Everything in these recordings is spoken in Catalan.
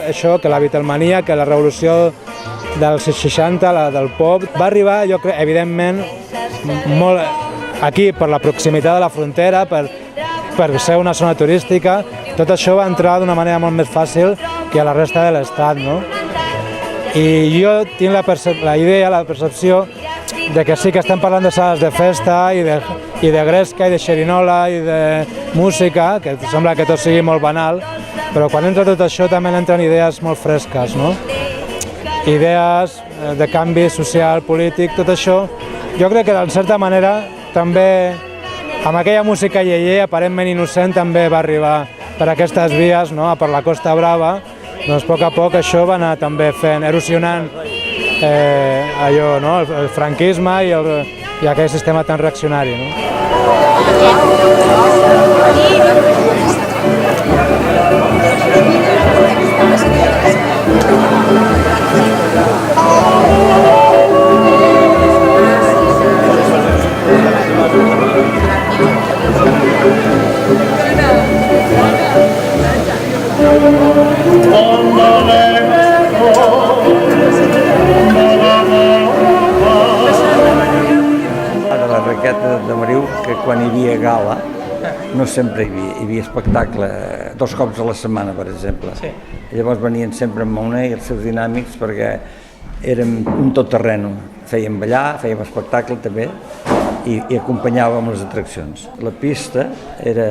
Això, que la Beatlemania, que la revolució dels 60, la del pop, va arribar, jo crec, evidentment, molt aquí per la proximitat de la frontera, per ser una zona turística. Tot això va entrar d'una manera molt més fàcil que a la resta de l'estat, no? I jo tinc la idea, la percepció de que sí que estem parlant de sales de festa i de gresca i de xerinola i de música, que sembla que tot sigui molt banal, però quan entra tot això també entren idees molt fresques, no? Idees de canvi social, polític, tot això. Jo crec que, en certa manera, també amb aquella música iaié, aparentment innocent, també va arribar per aquestes vies, no? Per la Costa Brava. Doncs a poc a poc això va anar també fent, erosionant allò, no? El franquisme i aquell sistema tan reaccionari, no? La Raqueta de Mariu, que quan hi havia gala no sempre hi havia espectacle, 2 cops a la setmana, per exemple. Sí. Llavors venien sempre en Mauner i els seus dinàmics perquè érem un tot terreno. Fèiem ballar, fèiem espectacle també i acompanyàvem les atraccions. La pista era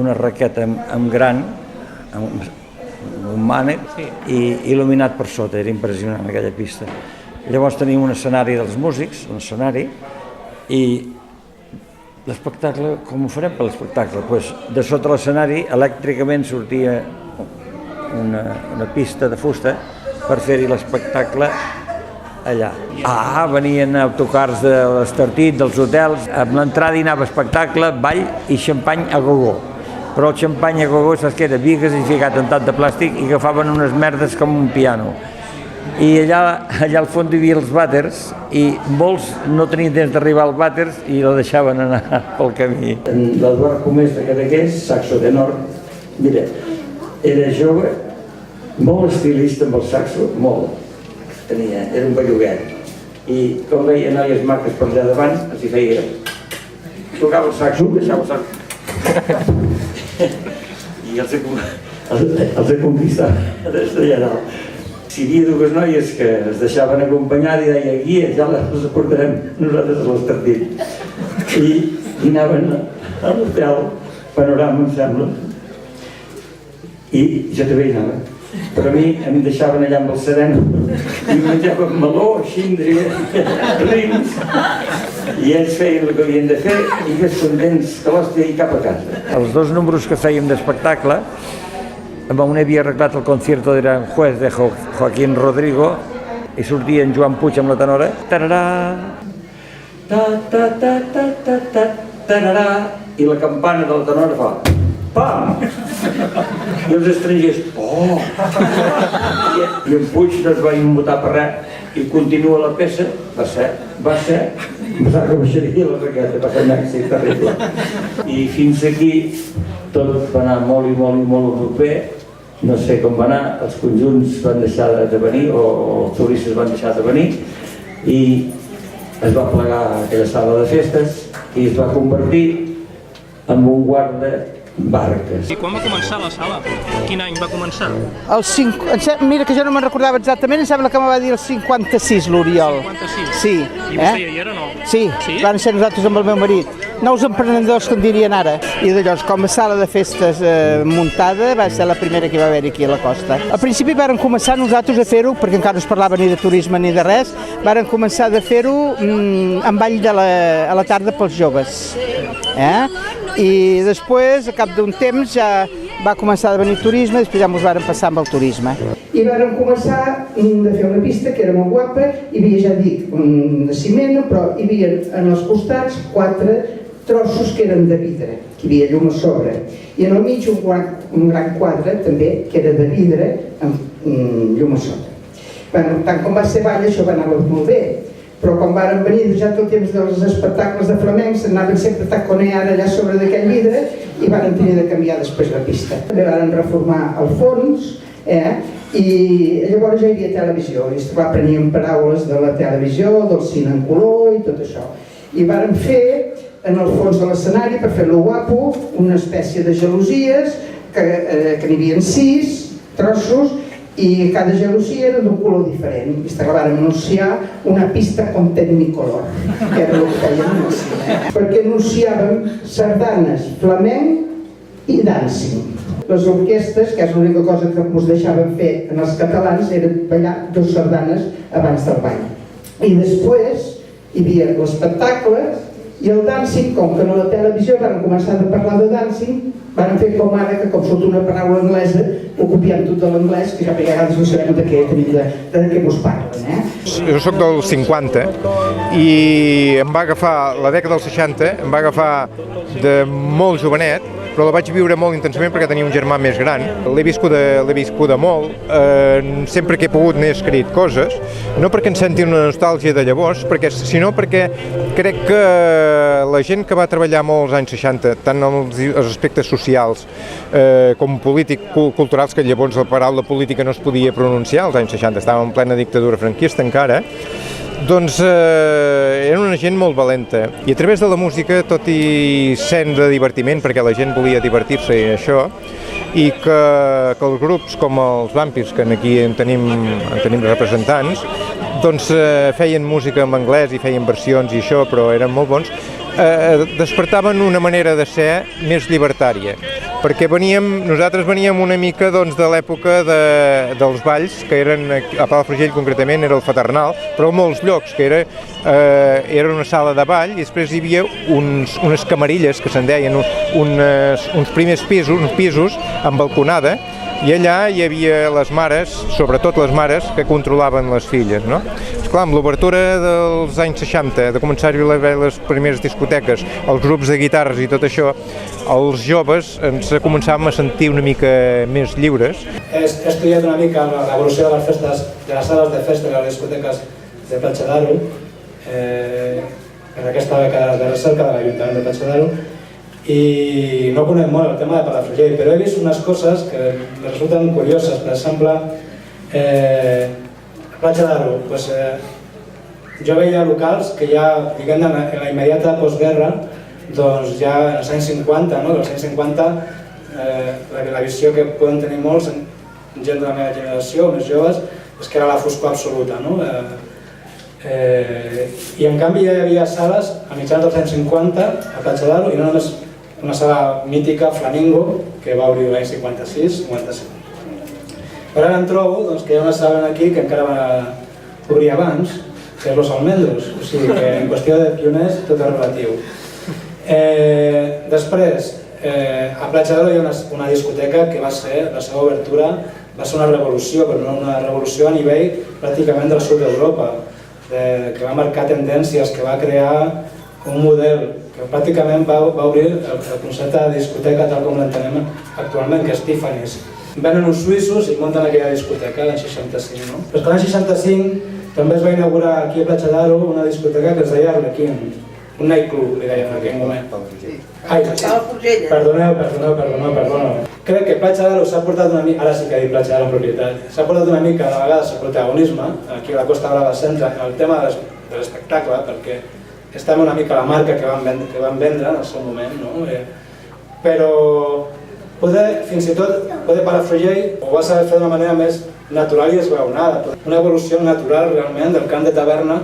una raqueta amb gran, amb un mànec i il·luminat per sota, era impressionant aquella pista. Llavors teníem un escenari dels músics, un escenari, i l'espectacle, com ho farem per l'espectacle? Doncs de sota l'escenari elèctricament sortia una pista de fusta per fer-hi l'espectacle allà. Venien autocars de l'Estartit, dels hotels, amb l'entrada hi anava espectacle, ball i xampany a gogó. Però el xampany a gogó, saps què era? Bigues i ficat en tant de plàstic i agafaven unes merdes com un piano. I allà al fons hi havia els vàters i molts no tenien temps d'arribar als vàters i la deixaven anar pel camí. L'Eduard Comés de Cadaqués, saxo tenor, mira, era jove, molt estilista amb el saxo, molt. Era un belluguet. I com veia noies maques per allà davant, els hi feia... Tocava el saxo, deixava el saxo. I els he conquistat des d'allà dalt. Si hi havia 2 noies que es deixaven acompanyar i deia guia, ja les portarem nosaltres a l'Estartit. I anaven a l'hotel Panorama, em sembla, i jo també hi anava. Però a mi em deixaven allà amb el sereno i menjaven meló, xindri, rins, i ells feien el que havien de fer i més contents que l'hòstia i cap a casa. Els 2 números que fèiem d'espectacle, on havia arreglat el concierto de Aranjuez de Joaquín Rodrigo i sortia en Joan Puig amb la tenora, tararà, ta ta ta ta ta ta tararà, i la campana de la tenora fa pam! I els estrangers, oh! I en Puig no es va immutar per res i continua la peça, va ser, pensava que baixaria la raqueta, va ser un èxit terrible. I fins aquí tot va anar molt i molt i molt bé. No sé com va anar, els conjunts van deixar de venir, o els turistes van deixar de venir, i es va plegar aquella sala de festes i es va convertir en un guardabarques. I quan va començar la sala? Quin any va començar? Mira que jo no me'n recordava exactament, em sembla que me va dir el 56, l'Oriol. 56? Sí. I vostè ja hi era o no? Sí, van ser nosaltres amb el meu marit. Nous emprenedors, com dirien ara. I llavors, com a sala de festes muntada, va ser la primera que va haver-hi aquí a la costa. Al principi vàrem començar nosaltres a fer-ho, perquè encara no es parlava ni de turisme ni de res, vàrem començar a fer-ho amb ball a la tarda pels joves. I després, a cap d'un temps, ja va començar a venir turisme, després ja ens vàrem passar amb el turisme. I vàrem començar a fer una pista que era molt guapa, hi havia, ja dic, de ciment, però hi havia en els costats 4 trossos que eren de vidre, que hi havia llum a sobre, i en el mig un gran quadre també que era de vidre amb llum a sobre. Bueno, tant com va ser ball, això va anar molt bé, però quan varen venir ja tot el temps dels espectacles de flamencs anaven sempre a taconear allà sobre d'aquell vidre i varen tenir de canviar després la pista. Varen reformar el fons, i llavors ja hi havia televisió, i aprenien paraules de la televisió, del cine en color i tot això. I varen fer, en el fons de l'escenari, per fer-lo guapo, una espècie de gelosies, que n'hi havia 6 trossos, i cada gelosia era d'un color diferent. I varen anunciar una pista con Technicolor, que era el que feien en el cine. Perquè anunciàvem sardanes, flamenc i dancing. Les orquestes, que és l'única cosa que us deixaven fer en els catalans, era ballar 2 sardanes abans del ball. I després hi havia l'espectacle i el dancing, com que a la televisió van començar a parlar de dancing, van fer com ara, que com surt una paraula anglesa, ho copiem tot de l'anglès, que cap vegades no sabem de què us parlen. Jo soc del 50 i em va agafar la dècada dels 60, em va agafar de molt jovenet, però la vaig viure molt intensament perquè tenia un germà més gran. L'he viscuda molt, sempre que he pogut n'he escrit coses, no perquè em senti una nostàlgia de llavors, sinó perquè crec que la gent que va treballar molt als anys 60, tant els aspectes socials com culturals, que llavors la paraula política no es podia pronunciar, als anys 60 estàvem en plena dictadura franquista encara, doncs era una gent molt valenta i a través de la música, tot i sent de divertiment, perquè la gent volia divertir-se i això, i que els grups com els Vampirs, que aquí en tenim representants, doncs feien música en anglès i feien versions i això, però eren molt bons, despertaven una manera de ser més llibertària, perquè nosaltres veníem una mica de l'època dels balls, que eren a Palafrugell concretament, era el Fraternal, però a molts llocs, que era una sala de ball, i després hi havia unes camarilles, que se'n deien, uns primers pisos amb balconada, i allà hi havia les mares, sobretot les mares, que controlaven les filles, no? Esclar, amb l'obertura dels anys 60, de començar-hi a haver les primeres discoteques, els grups de guitarres i tot això, els joves ens començàvem a sentir una mica més lliures. He estudiat una mica l'evolució de les festes, de les sales de festa i les discoteques de Platja d'Aro, en aquesta beca de recerca de l'Ajuntament de Platja d'Aro, i no conec molt el tema de Palafrugell, però he vist unes coses que em resulten curioses. Per exemple, a Platja d'Aro, jo veia locals que ja, diguem, en la immediata postguerra, doncs ja en els anys 50, dels anys 50, la visió que poden tenir molts, gent de la meva generació, més joves, és que era la foscor absoluta. I en canvi ja hi havia sales a mitjans dels anys 50 a Platja d'Aro, i no només una sala mítica, Flamingo, que va obrir l'any 56-57. Però ara em trobo que hi ha una sala aquí que encara va obrir abans, que és Los Almendros, o sigui que en qüestió de pioners tot és relatiu. Després, a Platja d'Aro hi ha una discoteca que va ser, la seva obertura va ser una revolució, però no una revolució a nivell pràcticament del sud d'Europa, que va marcar tendències, que va crear un model que pràcticament va obrir el concepte de discoteca tal com l'entenem actualment, que és Tiffany's. Venen uns suïssos i munten aquella discoteca l'any 65, no? Però l'any 65 també es va inaugurar aquí a Platja d'Aro una discoteca que es deia Arlequín, un nightclub, li deien en aquell moment. Ai, perdoneu. Crec que Platja d'Aro s'ha portat una mica, ara sí que he dit Platja d'Aro en propietat, s'ha portat una mica de vegades el protagonisme, aquí a la Costa Brava Centre, en el tema de l'espectacle, perquè estava una mica la marca que van vendre en el seu moment, no? Però fins i tot Palafrugell ho va saber fer d'una manera més natural i esglaonada, una evolució natural realment del cant de taverna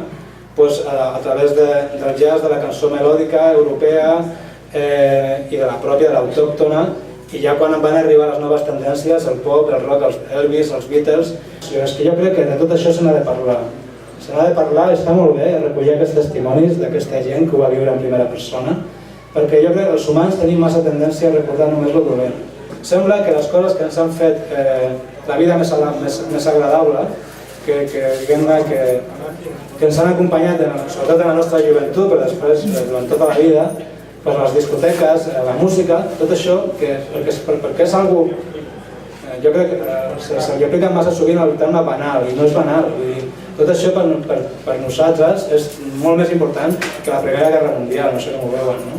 a través del jazz, de la cançó melòdica europea i de la pròpia, de l'autòctona, i ja quan van arribar les noves tendències, el pop, el rock, els Elvis, els Beatles, és que jo crec que de tot això se n'ha de parlar. Se n'ha de parlar, està molt bé recollir aquests testimonis d'aquesta gent que ho va viure en primera persona, perquè jo crec que els humans tenim massa tendència a recordar només el dolent. Sembla que les coses que ens han fet la vida més agradable, que ens han acompanyat, sobretot en la nostra joventut, però després durant tota la vida, les discoteques, la música, tot això, perquè és algo, jo crec que se li aplica massa sovint el terme banal, i no és banal. Vull dir, tot això per nosaltres és molt més important que la Primera Guerra Mundial, no sé com ho veuen, no?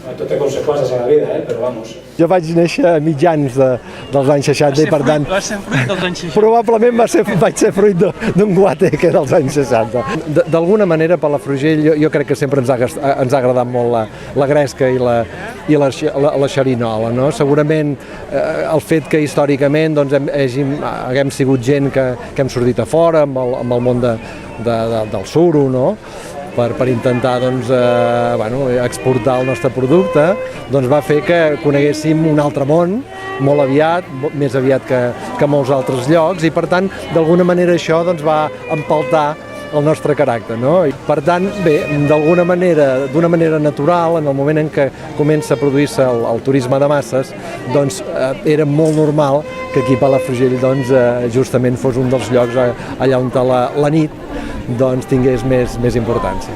Tot té conseqüències a la vida, però vamos. Jo vaig néixer a mitjans dels anys 60 i per tant... Va ser fruit dels anys 60. Probablement vaig ser fruit d'un guateque dels anys 60. D'alguna manera, Palafrugell, jo crec que sempre ens ha agradat molt la gresca i la xerinola, no? Segurament el fet que històricament haguem sigut gent que hem sortit a fora amb el món del suro, no? Per intentar exportar el nostre producte, va fer que coneguéssim un altre món molt aviat, més aviat que molts altres llocs, i per tant, d'alguna manera això va empaltar el nostre caràcter, no? Per tant, bé, d'una manera natural, en el moment en què comença a produir-se el turisme de masses, era molt normal que aquí a Palafrugell justament fos un dels llocs allà on la nit tingués més importància.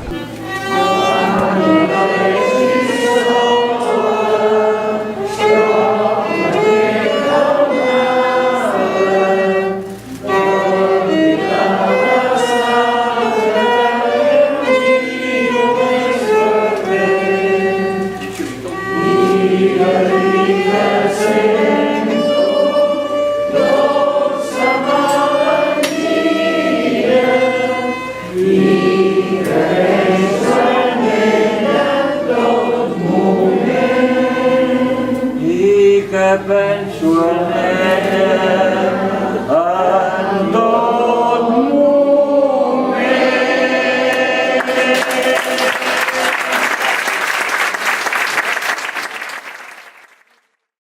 penso en ella,